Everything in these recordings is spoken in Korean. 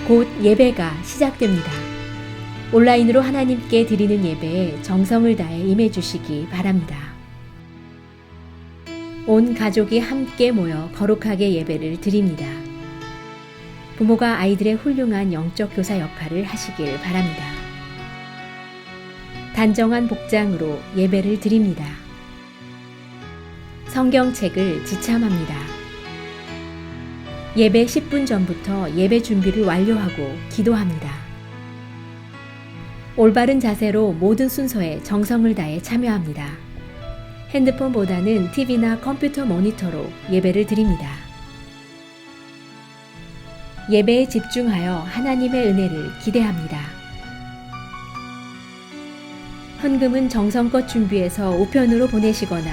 곧 예배가 시작됩니다. 온라인으로 하나님께 드리는 예배에 정성을 다해 임해 주시기 바랍니다. 온 가족이 함께 모여 거룩하게 예배를 드립니다. 부모가 아이들의 훌륭한 영적 교사 역할을 하시길 바랍니다. 단정한 복장으로 예배를 드립니다. 성경책을 지참합니다. 예배 10분 전부터 예배 준비를 완료하고 기도합니다. 올바른 자세로 모든 순서에 정성을 다해 참여합니다. 핸드폰보다는 TV나 컴퓨터 모니터로 예배를 드립니다. 예배에 집중하여 하나님의 은혜를 기대합니다. 헌금은 정성껏 준비해서 우편으로 보내시거나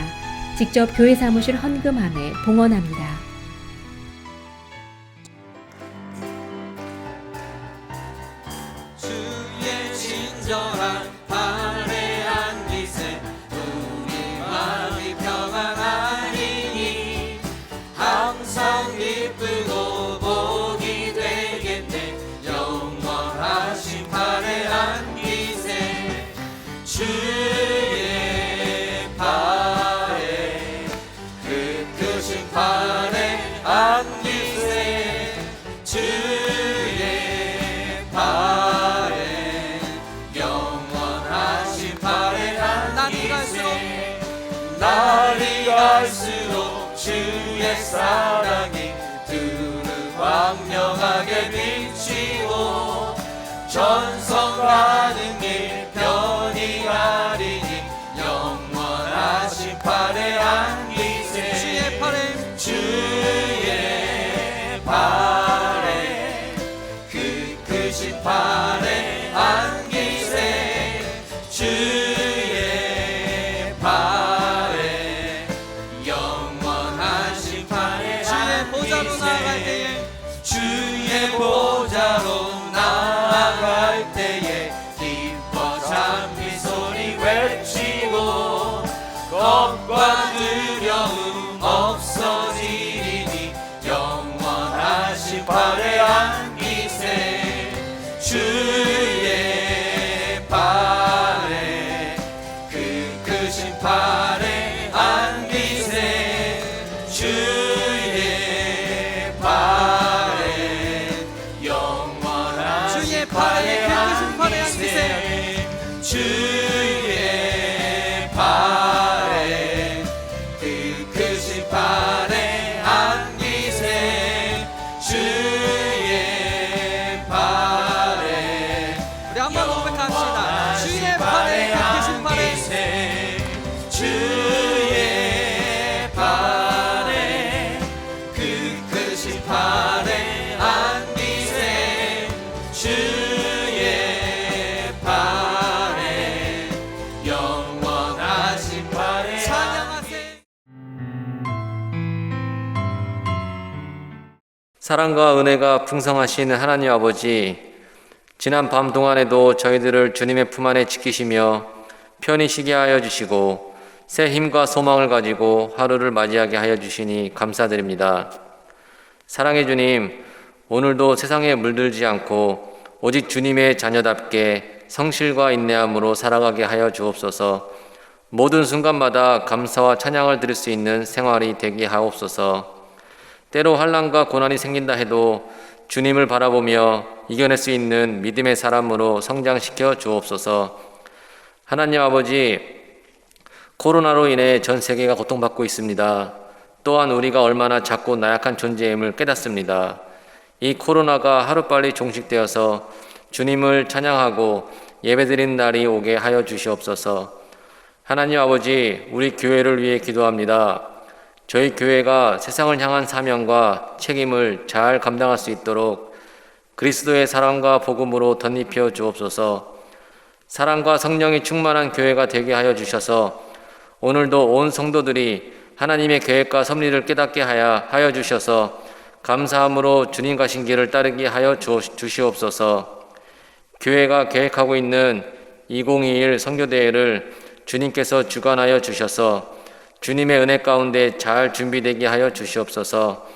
직접 교회 사무실 헌금함에 봉헌합니다. 주의 친절한 발에 안기세 우리 마음이 평안하리니 항상 기쁘고 복이 되겠네 영원하신 발에 안기세 주의 발에 그 크신 발에 안기세 주의 발에 영원하신 발에 안기세 날이 갈수록 주의 사랑이 두루 광명하게 비치고 전성 가는 길 편히 가리니 영원하신 발에 안기세 주의 발에 주의 발에 그 크신 발에 안기세 주의 발에 영원하신 발에 주의 보좌로 나아갈 때에 주의 보좌로 나아갈 때에 기뻐 찬미 소리 외치고 겁과 두려움 없어지리니 영원하신 발에 안기세 주의 발에 그 크신 발에 안기세 주의 발에 영원하신 주의 발에 안기세 주의 발에 그 크신 발에 안기세 주의 발에 우리 한번 고백합시다. 주의 발에 그 크신 발에 주의 발에 그 크신 발에 안기세 주의 발에 영원하신 발에 찬양하세. 사랑과 은혜가 풍성하신 하나님 아버지, 지난 밤 동안에도 저희들을 주님의 품 안에 지키시며 편히 쉬게 하여 주시고 새 힘과 소망을 가지고 하루를 맞이하게 하여 주시니 감사드립니다. 사랑의 주님, 오늘도 세상에 물들지 않고 오직 주님의 자녀답게 성실과 인내함으로 살아가게 하여 주옵소서. 모든 순간마다 감사와 찬양을 드릴 수 있는 생활이 되게 하옵소서. 때로 환난과 고난이 생긴다 해도 주님을 바라보며 이겨낼 수 있는 믿음의 사람으로 성장시켜 주옵소서. 하나님 아버지, 코로나로 인해 전 세계가 고통받고 있습니다. 또한 우리가 얼마나 작고 나약한 존재임을 깨닫습니다. 이 코로나가 하루빨리 종식되어서 주님을 찬양하고 예배드리는 날이 오게 하여 주시옵소서. 하나님 아버지, 우리 교회를 위해 기도합니다. 저희 교회가 세상을 향한 사명과 책임을 잘 감당할 수 있도록 그리스도의 사랑과 복음으로 덧입혀 주옵소서. 사랑과 성령이 충만한 교회가 되게 하여 주셔서 오늘도 온 성도들이 하나님의 계획과 섭리를 깨닫게 하여 주셔서 감사함으로 주님 가신 길을 따르게 하여 주시옵소서. 교회가 계획하고 있는 2021 선교대회를 주님께서 주관하여 주셔서 주님의 은혜 가운데 잘 준비되게 하여 주시옵소서.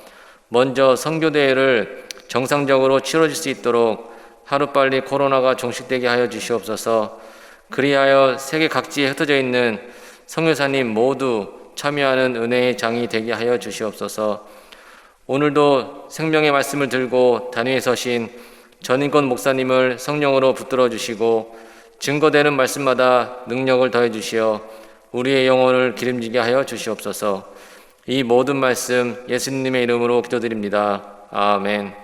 먼저 선교대회를 정상적으로 치러질 수 있도록 하루빨리 코로나가 종식되게 하여 주시옵소서. 그리하여 세계 각지에 흩어져 있는 선교사님 모두 참여하는 은혜의 장이 되게 하여 주시옵소서. 오늘도 생명의 말씀을 들고 단위에 서신 전인권 목사님을 성령으로 붙들어 주시고 증거되는 말씀마다 능력을 더해 주시어 우리의 영혼을 기름지게 하여 주시옵소서. 이 모든 말씀 예수님의 이름으로 기도드립니다. 아멘.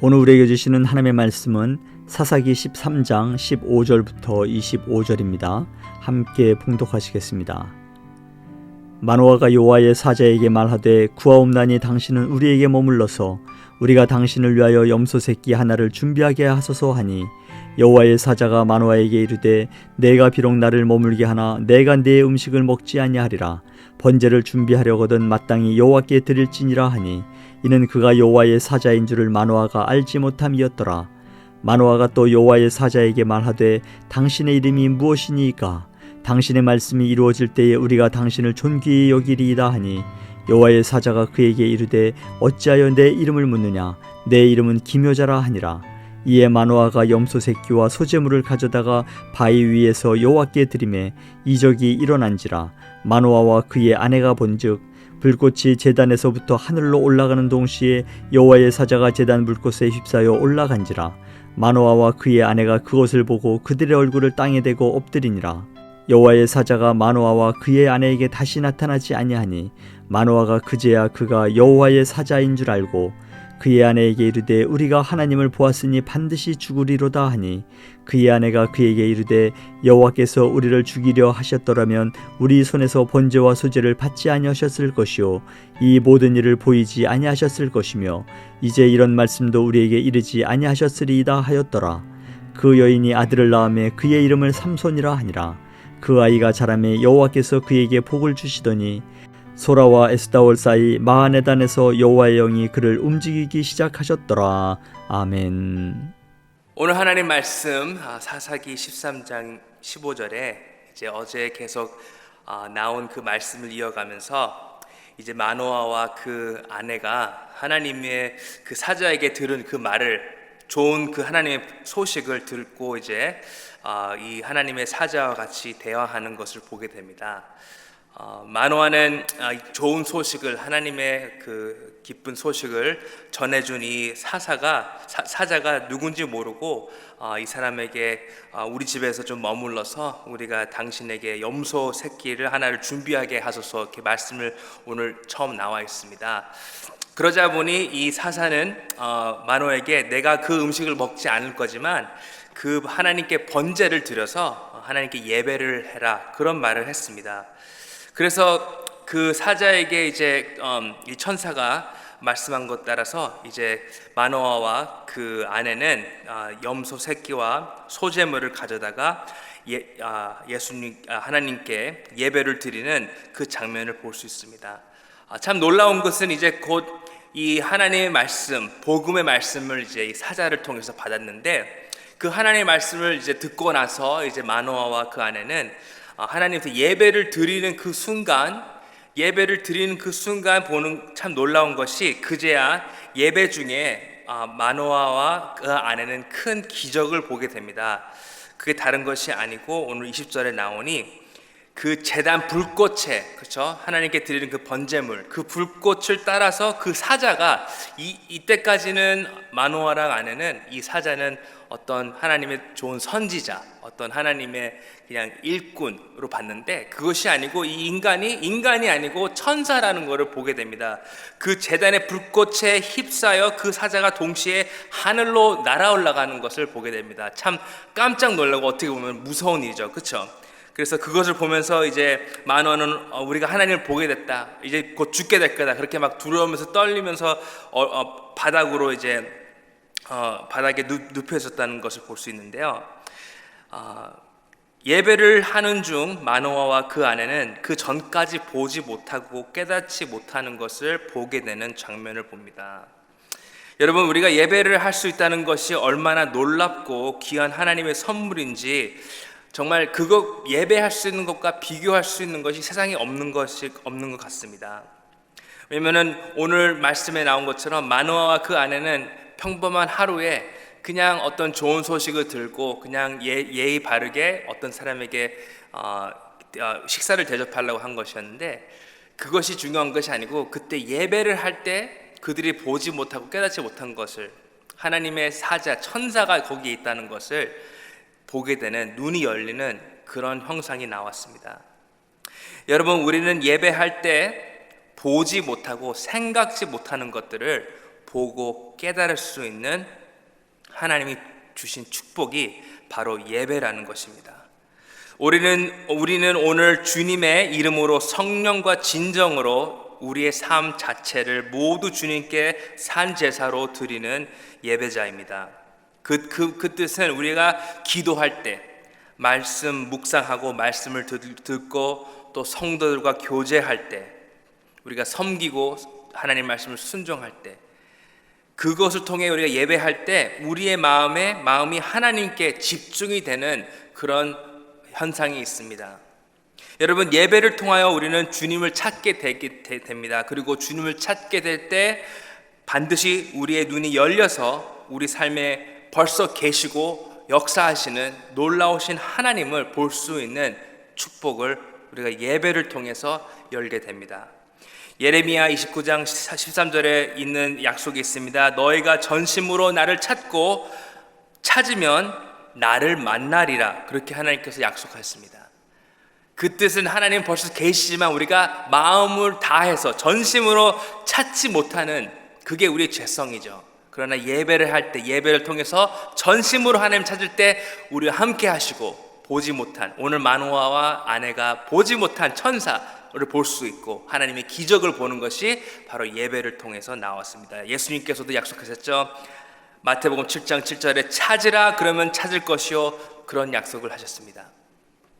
오늘 우리에게 주시는 하나님의 말씀은 사사기 13장 15절부터 25절입니다. 함께 봉독하시겠습니다. 마노아가 여호와의 사자에게 말하되 구하옵나니 당신은 우리에게 머물러서 우리가 당신을 위하여 염소 새끼 하나를 준비하게 하소서 하니 여호와의 사자가 마노아에게 이르되 내가 비록 나를 머물게 하나 내가 네 음식을 먹지 아니하리라. 번제를 준비하려거든 마땅히 여호와께 드릴지니라 하니 이는 그가 여호와의 사자인 줄을 마노아가 알지 못함이었더라. 마노아가 또 여호와의 사자에게 말하되 당신의 이름이 무엇이니이까? 당신의 말씀이 이루어질 때에 우리가 당신을 존귀히 여기리이다 하니 여호와의 사자가 그에게 이르되 어찌하여 내 이름을 묻느냐? 내 이름은 기묘자라 하니라. 이에 마노아가 염소 새끼와 소제물을 가져다가 바위 위에서 여호와께 드리매 이적이 일어난지라. 마노아와 그의 아내가 본즉 불꽃이 제단에서부터 하늘로 올라가는 동시에 여호와의 사자가 제단 불꽃에 휩싸여 올라간지라. 마노아와 그의 아내가 그것을 보고 그들의 얼굴을 땅에 대고 엎드리니라. 여호와의 사자가 마노아와 그의 아내에게 다시 나타나지 아니하니 마노아가 그제야 그가 여호와의 사자인 줄 알고 그의 아내에게 이르되 우리가 하나님을 보았으니 반드시 죽으리로다 하니 그의 아내가 그에게 이르되 여호와께서 우리를 죽이려 하셨더라면 우리 손에서 번제와 소제를 받지 아니하셨을 것이요 이 모든 일을 보이지 아니하셨을 것이며 이제 이런 말씀도 우리에게 이르지 아니하셨으리이다 하였더라. 그 여인이 아들을 낳음에 그의 이름을 삼손이라 하니라. 그 아이가 자라매 여호와께서 그에게 복을 주시더니 소라와 에스다올 사이 마하네단에서 여호와의 영이 그를 움직이기 시작하셨더라. 아멘. 오늘 하나님 말씀 사사기 13장 15절에 이제 어제 계속 나온 그 말씀을 이어가면서 이제 마노아와 그 아내가 하나님의 그 사자에게 들은 그 말을 좋은 그 하나님의 소식을 듣고 이제 이 하나님의 사자와 같이 대화하는 것을 보게 됩니다. 마노아는 좋은 소식을 하나님의 그 기쁜 소식을 전해준 이 사자가 누군지 모르고 이 사람에게 우리 집에서 좀 머물러서 우리가 당신에게 염소 새끼를 하나를 준비하게 하소서 이렇게 말씀을 오늘 처음 나와 있습니다. 그러자 보니 이 사자는 마노아에게 내가 그 음식을 먹지 않을 거지만 그 하나님께 번제를 드려서 하나님께 예배를 해라 그런 말을 했습니다. 그래서 그 사자에게 이제 이 천사가 말씀한 것 따라서 이제 마노아와 그 아내는 염소 새끼와 소제물을 가져다가 예수님 하나님께 예배를 드리는 그 장면을 볼 수 있습니다. 참 놀라운 것은 이제 곧 이 하나님의 말씀, 복음의 말씀을 이제 이 사자를 통해서 받았는데 그 하나님의 말씀을 이제 듣고 나서 이제 마노아와 그 아내는 하나님께 예배를 드리는 그 순간 보는 참 놀라운 것이 그제야 예배 중에 마노아와 그 아내는 큰 기적을 보게 됩니다. 그게 다른 것이 아니고 오늘 20절에 나오니 그 제단 불꽃에 그렇죠? 하나님께 드리는 그 번제물 그 불꽃을 따라서 그 사자가 이때까지는 마노아랑 아내는 이 사자는 어떤 하나님의 좋은 선지자, 어떤 하나님의 그냥 일꾼으로 봤는데 그것이 아니고 이 인간이 아니고 천사라는 것을 보게 됩니다. 그 제단의 불꽃에 휩싸여 그 사자가 동시에 하늘로 날아 올라가는 것을 보게 됩니다. 참 깜짝 놀라고 어떻게 보면 무서운 일이죠, 그렇죠? 그래서 그것을 보면서 이제 마노아는 우리가 하나님을 보게 됐다, 이제 곧 죽게 될 거다 그렇게 막 두려우면서 떨리면서 바닥으로 이제 바닥에 눕혀졌다는 것을 볼 수 있는데요. 예배를 하는 중 마노아와 그 아내는 그 전까지 보지 못하고 깨닫지 못하는 것을 보게 되는 장면을 봅니다. 여러분, 우리가 예배를 할 수 있다는 것이 얼마나 놀랍고 귀한 하나님의 선물인지 정말 그거 예배할 수 있는 것과 비교할 수 있는 것이 세상에 없는 것 같습니다. 왜냐면은 오늘 말씀에 나온 것처럼 마노아와 그 아내는 평범한 하루에 그냥 어떤 좋은 소식을 들고 그냥 예의 바르게 어떤 사람에게 식사를 대접하려고 한 것이었는데, 그것이 중요한 것이 아니고 그때 예배를 할 때 그들이 보지 못하고 깨닫지 못한 것을, 하나님의 사자 천사가 거기에 있다는 것을 보게 되는, 눈이 열리는 그런 형상이 나왔습니다. 여러분, 우리는 예배할 때 보지 못하고 생각지 못하는 것들을 보고 깨달을 수 있는 하나님이 주신 축복이 바로 예배라는 것입니다. 우리는 오늘 주님의 이름으로 성령과 진정으로 우리의 삶 자체를 모두 주님께 산 제사로 드리는 예배자입니다. 그 뜻은 우리가 기도할 때, 말씀 묵상하고 말씀을 듣고 또 성도들과 교제할 때, 우리가 섬기고 하나님 말씀을 순종할 때, 그것을 통해 우리가 예배할 때 우리의 마음이 하나님께 집중이 되는 그런 현상이 있습니다. 여러분, 예배를 통하여 우리는 주님을 찾게 됩니다. 그리고 주님을 찾게 될 때 반드시 우리의 눈이 열려서 우리 삶에 벌써 계시고 역사하시는 놀라우신 하나님을 볼 수 있는 축복을 우리가 예배를 통해서 열게 됩니다. 예레미야 29장 13절에 있는 약속이 있습니다. 너희가 전심으로 나를 찾으면 나를 만나리라. 그렇게 하나님께서 약속하셨습니다. 그 뜻은 하나님 벌써 계시지만 우리가 마음을 다해서 전심으로 찾지 못하는, 그게 우리의 죄성이죠. 그러나 예배를 할 때, 예배를 통해서 전심으로 하나님 찾을 때 우리와 함께 하시고, 보지 못한, 오늘 마노아와 아내가 보지 못한 천사를 볼 수 있고 하나님의 기적을 보는 것이 바로 예배를 통해서 나왔습니다. 예수님께서도 약속하셨죠. 마태복음 7장 7절에 찾으라 그러면 찾을 것이요, 그런 약속을 하셨습니다.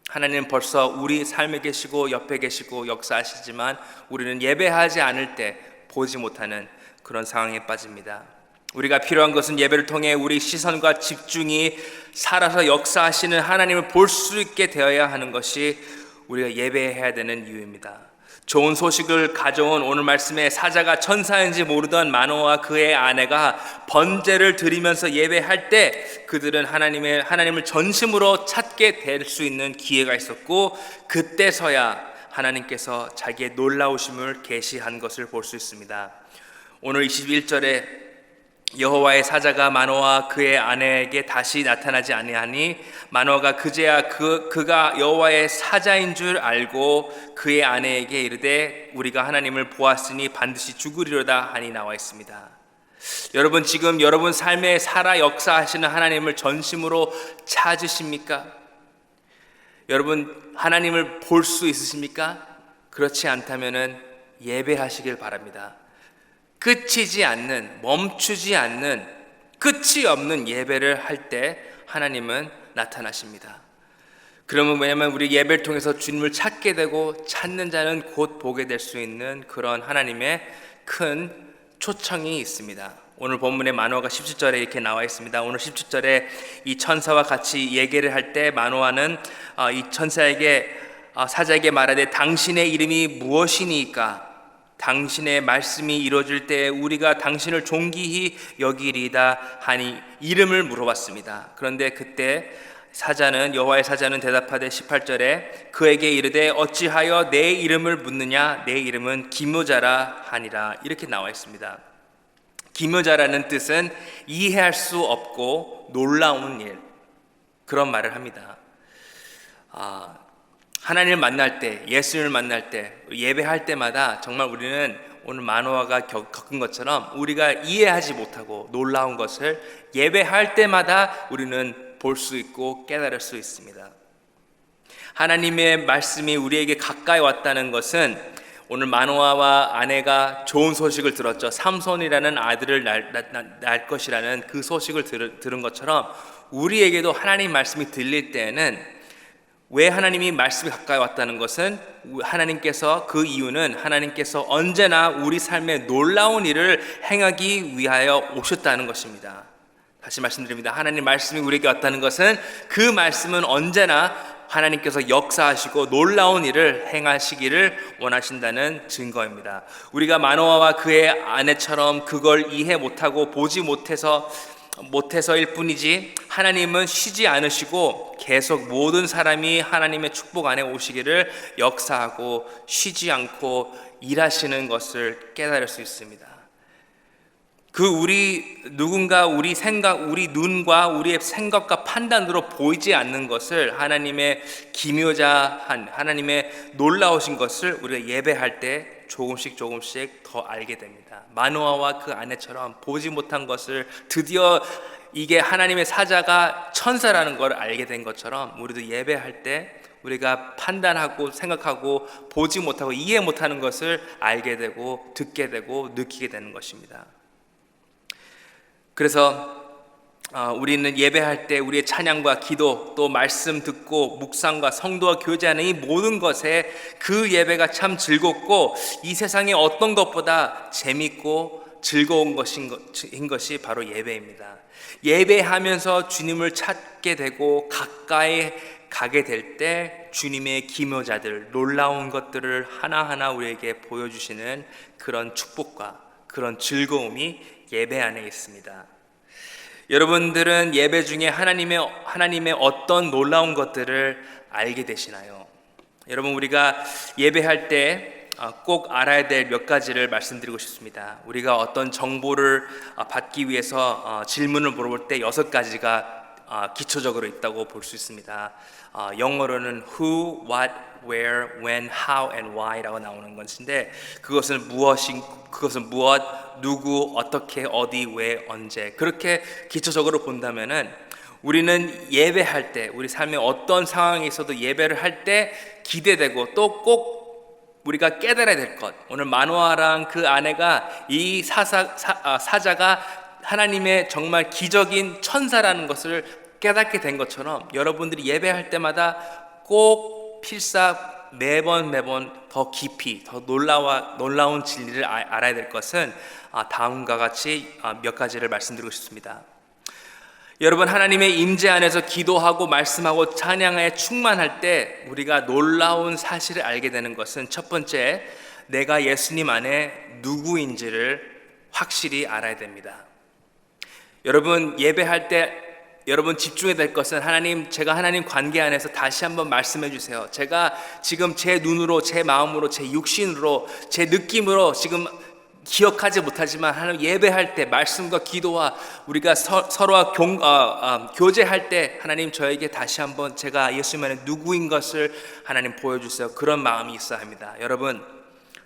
하나님은 벌써 우리 삶에 계시고 옆에 계시고 역사하시지만 우리는 예배하지 않을 때 보지 못하는 그런 상황에 빠집니다. 우리가 필요한 것은 예배를 통해 우리 시선과 집중이 살아서 역사하시는 하나님을 볼 수 있게 되어야 하는 것이 우리가 예배해야 되는 이유입니다. 좋은 소식을 가져온 오늘 말씀에 사자가 천사인지 모르던 마노아와 그의 아내가 번제를 드리면서 예배할 때 그들은 하나님을 전심으로 찾게 될 수 있는 기회가 있었고, 그때서야 하나님께서 자기의 놀라우심을 계시한 것을 볼 수 있습니다. 오늘 21절에 여호와의 사자가 마노아와 그의 아내에게 다시 나타나지 아니하니 마노아가 그제야 그가 여호와의 사자인 줄 알고 그의 아내에게 이르되 우리가 하나님을 보았으니 반드시 죽으리로다 하니 나와 있습니다. 여러분, 지금 여러분 삶에 살아 역사하시는 하나님을 전심으로 찾으십니까? 여러분, 하나님을 볼 수 있으십니까? 그렇지 않다면은 예배하시길 바랍니다. 끝이지 않는, 멈추지 않는, 끝이 없는 예배를 할 때 하나님은 나타나십니다. 그러면 왜냐하면 우리 예배를 통해서 주님을 찾게 되고 찾는 자는 곧 보게 될 수 있는 그런 하나님의 큰 초청이 있습니다. 오늘 본문의 마노아가 17절에 이렇게 나와 있습니다. 오늘 17절에 이 천사와 같이 얘기를 할 때 마노아는 이 천사에게 사자에게 말하되 당신의 이름이 무엇이니까? 당신의 말씀이 이루어질 때 우리가 당신을 존귀히 여기리이다 하니 이름을 물어봤습니다. 그런데 그때 여호와의 사자는 대답하되 18절에 그에게 이르되 어찌하여 내 이름을 묻느냐? 내 이름은 기묘자라 하니라. 이렇게 나와 있습니다. 기묘자라는 뜻은 이해할 수 없고 놀라운 일, 그런 말을 합니다. 하나님을 만날 때, 예수님을 만날 때, 예배할 때마다 정말 우리는 오늘 마노아가 겪은 것처럼 우리가 이해하지 못하고 놀라운 것을 예배할 때마다 우리는 볼 수 있고 깨달을 수 있습니다. 하나님의 말씀이 우리에게 가까이 왔다는 것은 오늘 마노아와 아내가 좋은 소식을 들었죠. 삼손이라는 아들을 낳을 것이라는 그 소식을 들은 것처럼 우리에게도 하나님 말씀이 들릴 때에는, 왜 하나님이 말씀이 가까이 왔다는 것은 하나님께서, 그 이유는 하나님께서 언제나 우리 삶에 놀라운 일을 행하기 위하여 오셨다는 것입니다. 다시 말씀드립니다. 하나님 말씀이 우리에게 왔다는 것은 그 말씀은 언제나 하나님께서 역사하시고 놀라운 일을 행하시기를 원하신다는 증거입니다. 우리가 마노아와 그의 아내처럼 그걸 이해 못하고 보지 못해서일 뿐이지 하나님은 쉬지 않으시고 계속 모든 사람이 하나님의 축복 안에 오시기를 역사하고 쉬지 않고 일하시는 것을 깨달을 수 있습니다. 누군가 우리 눈과 우리의 생각과 판단으로 보이지 않는 것을 하나님의 기묘자한 하나님의 놀라우신 것을 우리가 예배할 때 조금씩 더 알게 됩니다. 마노아와 그 아내처럼 보지 못한 것을 드디어 이게 하나님의 사자가 천사라는 걸 알게 된 것처럼 우리도 예배할 때 우리가 판단하고 생각하고 보지 못하고 이해 못하는 것을 알게 되고 듣게 되고 느끼게 되는 것입니다. 그래서 우리는 예배할 때 우리의 찬양과 기도 또 말씀 듣고 묵상과 성도와 교제하는 이 모든 것에 그 예배가 참 즐겁고 이 세상의 어떤 것보다 재밌고 즐거운 것인 것이 바로 예배입니다. 예배하면서 주님을 찾게 되고 가까이 가게 될 때 주님의 기묘자들 놀라운 것들을 하나하나 우리에게 보여주시는 그런 축복과 그런 즐거움이 예배 안에 있습니다. 여러분들은 예배 중에 하나님의 어떤 놀라운 것들을 알게 되시나요? 여러분, 우리가 예배할 때 꼭 알아야 될 몇 가지를 말씀드리고 싶습니다. 우리가 어떤 정보를 받기 위해서 질문을 물어볼 때 6가지가 기초적으로 있다고 볼 수 있습니다. 영어로는 who, what, where, when, how, and why라고 나오는 것인데 그것은 무엇, 누구, 어떻게, 어디, 왜, 언제 그렇게 기초적으로 본다면은 우리는 예배할 때 우리 삶의 어떤 상황에 있어도 예배를 할 때 기대되고 또 꼭 우리가 깨달아야 될 것, 오늘 마노아랑 그 아내가 이 사자가 하나님의 정말 기적인 천사라는 것을 깨닫게 된 것처럼 여러분들이 예배할 때마다 꼭 필사 매번 더 깊이 더 놀라운 진리를 알아야 될 것은 다음과 같이 몇 가지를 말씀드리고 싶습니다. 여러분, 하나님의 임재 안에서 기도하고 말씀하고 찬양에 충만할 때 우리가 놀라운 사실을 알게 되는 것은 첫 번째, 내가 예수님 안에 누구인지를 확실히 알아야 됩니다. 여러분, 예배할 때 여러분 집중해야 될 것은 제가 하나님 관계 안에서 다시 한번 말씀해 주세요. 제가 지금 제 눈으로, 제 마음으로, 제 육신으로, 제 느낌으로 지금 기억하지 못하지만 하나님 예배할 때 말씀과 기도와 우리가 서로와 교제할 때 하나님 저에게 다시 한번 제가 예수님 안에 누구인 것을 하나님 보여주세요. 그런 마음이 있어야 합니다. 여러분,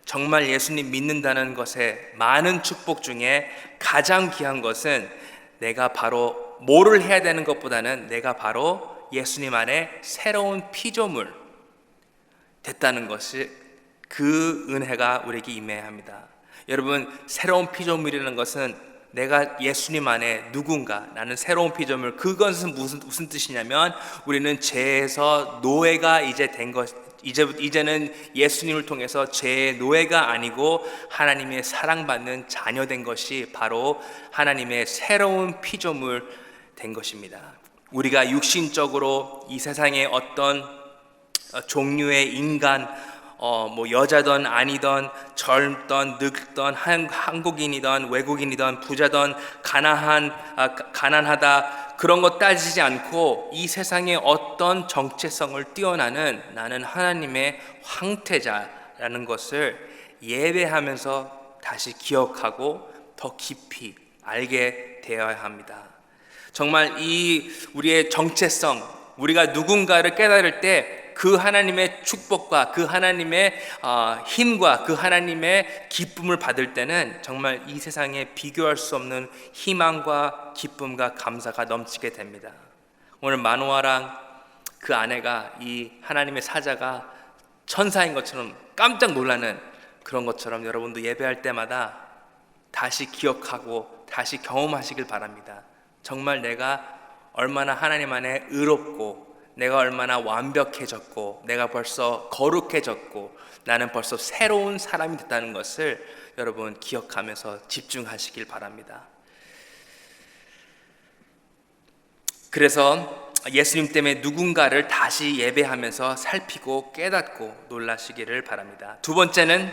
정말 예수님 믿는다는 것에 많은 축복 중에 가장 귀한 것은 내가 바로 뭐를 해야 되는 것보다는 내가 바로 예수님 안에 새로운 피조물 됐다는 것이 그 은혜가 우리에게 임해야 합니다. 여러분, 새로운 피조물이라는 것은 내가 예수님 안에 누군가, 나는 새로운 피조물, 그것은 무슨 뜻이냐면 우리는 죄에서 노예가 이제는 예수님을 통해서 죄의 노예가 아니고 하나님의 사랑받는 자녀 된 것이 바로 하나님의 새로운 피조물 된 것입니다. 우리가 육신적으로 이 세상의 어떤 종류의 인간, 여자든 아니든 젊든 늙든 한국인이든 외국인이든 부자든 가난하다 그런 거 따지지 않고 이 세상의 어떤 정체성을 뛰어나는 나는 하나님의 황태자라는 것을 예배하면서 다시 기억하고 더 깊이 알게 되어야 합니다. 정말 우리의 정체성, 우리가 누군가를 깨달을 때 그 하나님의 축복과 그 하나님의 힘과 그 하나님의 기쁨을 받을 때는 정말 이 세상에 비교할 수 없는 희망과 기쁨과 감사가 넘치게 됩니다. 오늘 마노아랑 그 아내가 이 하나님의 사자가 천사인 것처럼 깜짝 놀라는 그런 것처럼 여러분도 예배할 때마다 다시 기억하고 다시 경험하시길 바랍니다. 정말 내가 얼마나 하나님 안에 의롭고 내가 얼마나 완벽해졌고 내가 벌써 거룩해졌고 나는 벌써 새로운 사람이 됐다는 것을 여러분 기억하면서 집중하시길 바랍니다. 그래서 예수님 때문에 누군가를 다시 예배하면서 살피고 깨닫고 놀라시기를 바랍니다. 두 번째는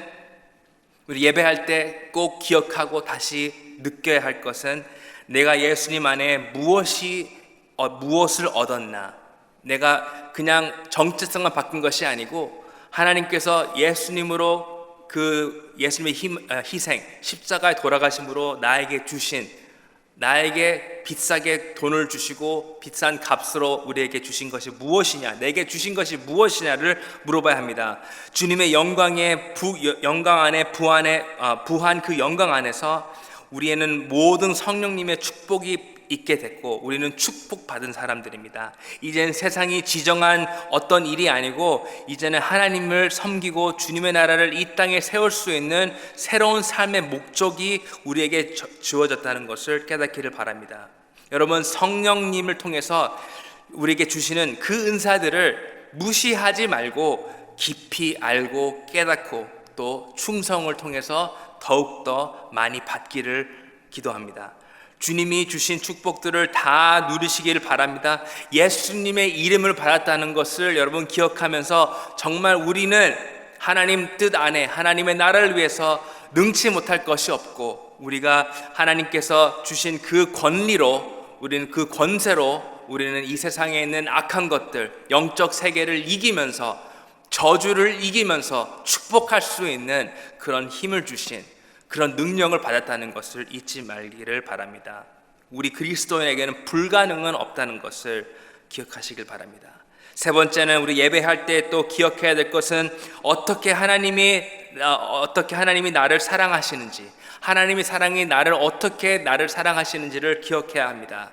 우리 예배할 때 꼭 기억하고 다시 느껴야 할 것은 내가 예수님 안에 무엇을 얻었나. 내가 그냥 정체성만 바꾼 것이 아니고 하나님께서 예수님으로 그 예수님의 희생, 십자가에 돌아가심으로 나에게 비싸게 돈을 주시고 비싼 값으로 우리에게 주신 것이 무엇이냐, 내게 주신 것이 무엇이냐를 물어봐야 합니다. 주님의 영광의 영광 안에 부한 그 영광 안에서 우리에는 모든 성령님의 축복이 있게 됐고 우리는 축복받은 사람들입니다. 이제는 세상이 지정한 어떤 일이 아니고 이제는 하나님을 섬기고 주님의 나라를 이 땅에 세울 수 있는 새로운 삶의 목적이 우리에게 주어졌다는 것을 깨닫기를 바랍니다. 여러분, 성령님을 통해서 우리에게 주시는 그 은사들을 무시하지 말고 깊이 알고 깨닫고 또 충성을 통해서 더욱더 많이 받기를 기도합니다. 주님이 주신 축복들을 다 누리시기를 바랍니다. 예수님의 이름을 받았다는 것을 여러분 기억하면서 정말 우리는 하나님 뜻 안에 하나님의 나라를 위해서 능치 못할 것이 없고 우리가 하나님께서 주신 그 권리로 우리는 그 권세로 우리는 이 세상에 있는 악한 것들, 영적 세계를 이기면서 저주를 이기면서 축복할 수 있는 그런 힘을 주신 그런 능력을 받았다는 것을 잊지 말기를 바랍니다. 우리 그리스도인에게는 불가능은 없다는 것을 기억하시길 바랍니다. 세 번째는 우리 예배할 때 또 기억해야 될 것은 어떻게 하나님이 나를 사랑하시는지, 하나님의 사랑이 어떻게 나를 사랑하시는지를 기억해야 합니다.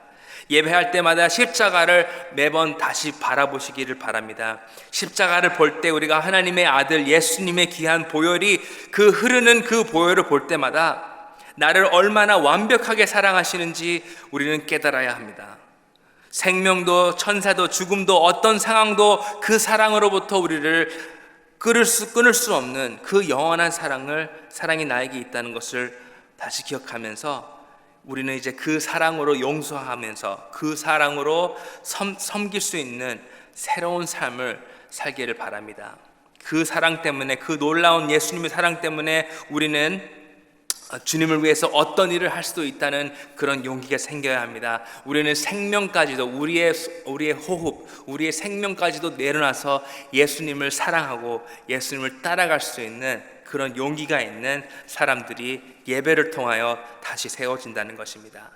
예배할 때마다 십자가를 매번 다시 바라보시기를 바랍니다. 십자가를 볼 때 우리가 하나님의 아들 예수님의 귀한 보혈이 흐르는 그 보혈을 볼 때마다 나를 얼마나 완벽하게 사랑하시는지 우리는 깨달아야 합니다. 생명도 천사도 죽음도 어떤 상황도 그 사랑으로부터 우리를 끊을 수 없는 그 영원한 사랑이 나에게 있다는 것을 다시 기억하면서 우리는 이제 그 사랑으로 용서하면서 그 사랑으로 섬길 수 있는 새로운 삶을 살기를 바랍니다. 그 사랑 때문에, 그 놀라운 예수님의 사랑 때문에 우리는 주님을 위해서 어떤 일을 할 수도 있다는 그런 용기가 생겨야 합니다. 우리는 생명까지도 우리의 호흡, 우리의 생명까지도 내려놔서 예수님을 사랑하고 예수님을 따라갈 수 있는 그런 용기가 있는 사람들이 예배를 통하여 다시 세워진다는 것입니다.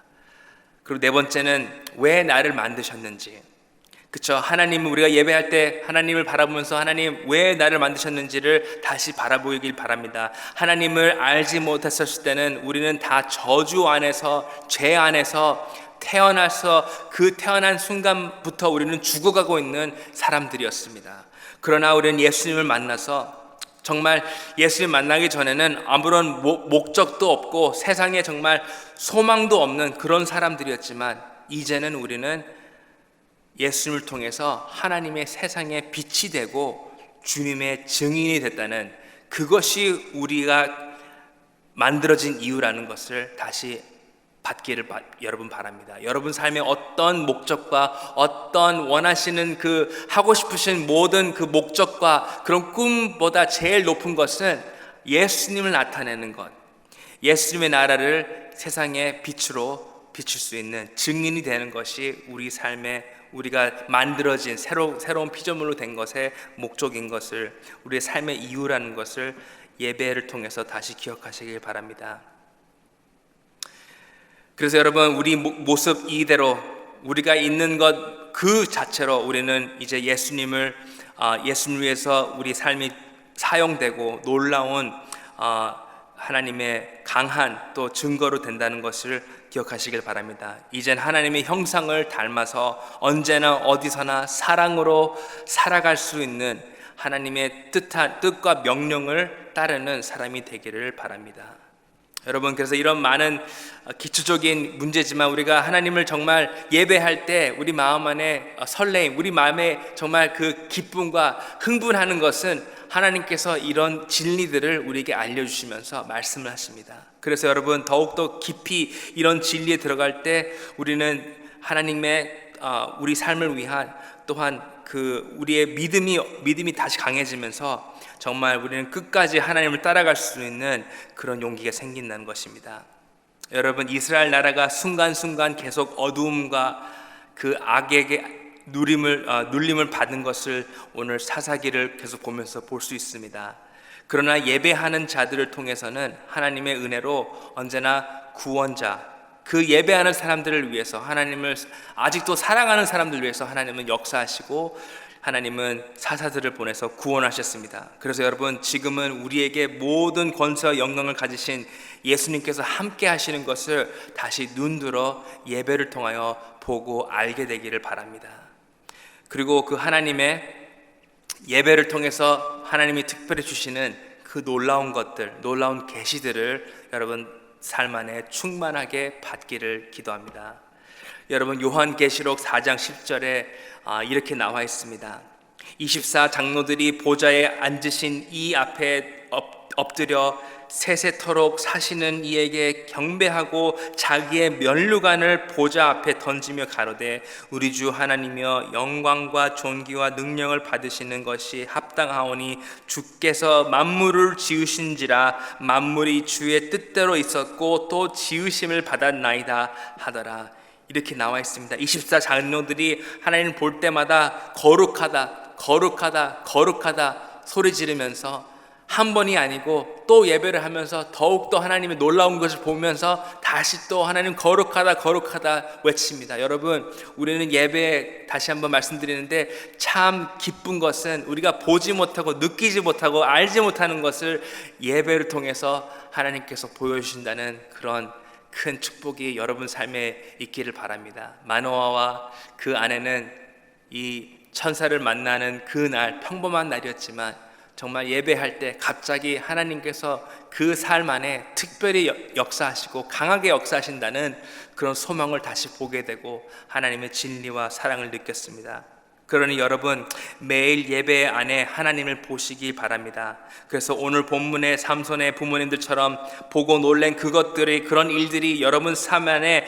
그리고 네 번째는 왜 나를 만드셨는지. 그렇죠? 하나님은 우리가 예배할 때 하나님을 바라보면서 하나님 왜 나를 만드셨는지를 다시 바라보길 바랍니다. 하나님을 알지 못했을 때는 우리는 다 저주 안에서, 죄 안에서 그 태어난 순간부터 우리는 죽어가고 있는 사람들이었습니다. 그러나 우리는 예수님을 만나서 정말 예수님 만나기 전에는 아무런 목적도 없고 세상에 정말 소망도 없는 그런 사람들이었지만 이제는 우리는 예수님을 통해서 하나님의 세상에 빛이 되고 주님의 증인이 됐다는 그것이 우리가 만들어진 이유라는 것을 다시 받기를 여러분 바랍니다. 여러분 삶의 어떤 목적과 어떤 원하시는 하고 싶으신 모든 그 목적과 그런 꿈보다 제일 높은 것은 예수님을 나타내는 것, 예수님의 나라를 세상의 빛으로 비출 수 있는 증인이 되는 것이 우리 삶의 우리가 만들어진 새로운 피조물로 된 것의 목적인 것을, 우리의 삶의 이유라는 것을 예배를 통해서 다시 기억하시길 바랍니다. 그래서 여러분, 우리 모습 이대로 우리가 있는 것 그 자체로 우리는 이제 예수님을 위해서 우리 삶이 사용되고 놀라운 하나님의 강한 또 증거로 된다는 것을 기억하시길 바랍니다. 이젠 하나님의 형상을 닮아서 언제나 어디서나 사랑으로 살아갈 수 있는 하나님의 뜻과 명령을 따르는 사람이 되기를 바랍니다. 여러분, 그래서 이런 많은 기초적인 문제지만 우리가 하나님을 정말 예배할 때 우리 마음 안에 설레임, 우리 마음에 정말 그 기쁨과 흥분하는 것은 하나님께서 이런 진리들을 우리에게 알려주시면서 말씀을 하십니다. 그래서 여러분, 더욱더 깊이 이런 진리에 들어갈 때 우리는 하나님의 우리 삶을 위한 또한 그 우리의 믿음이 다시 강해지면서 정말 우리는 끝까지 하나님을 따라갈 수 있는 그런 용기가 생긴다는 것입니다. 여러분, 이스라엘 나라가 순간순간 계속 어두움과 그 악에게 눌림을 받은 것을 오늘 사사기를 계속 보면서 볼 수 있습니다. 그러나 예배하는 자들을 통해서는 하나님의 은혜로 언제나 구원자, 그 예배하는 사람들을 위해서, 하나님을 아직도 사랑하는 사람들을 위해서 하나님은 역사하시고 하나님은 사사들을 보내서 구원하셨습니다. 그래서 여러분, 지금은 우리에게 모든 권세와 영광을 가지신 예수님께서 함께 하시는 것을 다시 눈들어 예배를 통하여 보고 알게 되기를 바랍니다. 그리고 그 하나님의 예배를 통해서 하나님이 특별히 주시는 그 놀라운 것들, 놀라운 계시들을 여러분 삶 안에 충만하게 받기를 기도합니다. 여러분, 요한계시록 4장 10절에 이렇게 나와 있습니다. 24 장로들이 보좌에 앉으신 이 앞에 엎드려 세세토록 사시는 이에게 경배하고 자기의 면류관을 보좌 앞에 던지며 가로되 우리 주 하나님이여 영광과 존귀와 능력을 받으시는 것이 합당하오니 주께서 만물을 지으신지라 만물이 주의 뜻대로 있었고 또 지으심을 받았나이다 하더라. 이렇게 나와 있습니다. 24 장로들이 하나님을 볼 때마다 거룩하다, 거룩하다, 거룩하다 소리 지르면서 한 번이 아니고 또 예배를 하면서 더욱더 하나님의 놀라운 것을 보면서 다시 또 하나님 거룩하다, 거룩하다 외칩니다. 여러분, 우리는 예배에 다시 한번 말씀드리는데 참 기쁜 것은 우리가 보지 못하고 느끼지 못하고 알지 못하는 것을 예배를 통해서 하나님께서 보여주신다는 그런 큰 축복이 여러분 삶에 있기를 바랍니다. 마노아와 그 아내는 이 천사를 만나는 그 날, 평범한 날이었지만 정말 예배할 때 갑자기 하나님께서 그 삶 안에 특별히 역사하시고 강하게 역사하신다는 그런 소망을 다시 보게 되고 하나님의 진리와 사랑을 느꼈습니다. 그러니 여러분, 매일 예배 안에 하나님을 보시기 바랍니다. 그래서 오늘 본문의 삼손의 부모님들처럼 보고 놀란 그것들이, 그런 일들이 여러분 삶 안에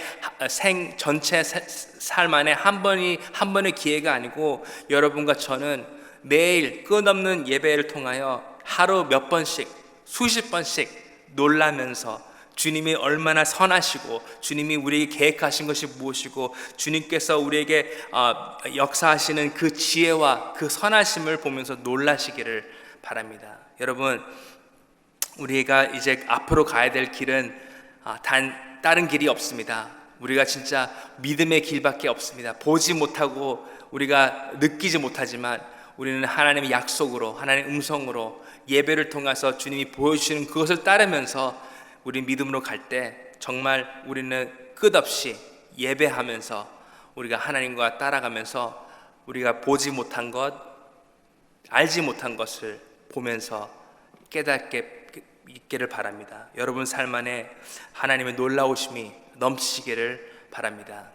전체 삶 안에 한 번의 기회가 아니고 여러분과 저는 매일 끝없는 예배를 통하여 하루 몇 번씩, 수십 번씩 놀라면서 주님이 얼마나 선하시고 주님이 우리에게 계획하신 것이 무엇이고 주님께서 우리에게 역사하시는 그 지혜와 그 선하심을 보면서 놀라시기를 바랍니다. 여러분, 우리가 이제 앞으로 가야 될 길은 다른 길이 없습니다. 우리가 진짜 믿음의 길밖에 없습니다. 보지 못하고 우리가 느끼지 못하지만 우리는 하나님의 약속으로, 하나님의 음성으로 예배를 통해서 주님이 보여주시는 그것을 따르면서 우리 믿음으로 갈 때 정말 우리는 끝없이 예배하면서 우리가 하나님과 따라가면서 우리가 보지 못한 것, 알지 못한 것을 보면서 깨닫게 있기를 바랍니다. 여러분 삶 안에 하나님의 놀라우심이 넘치기를 바랍니다.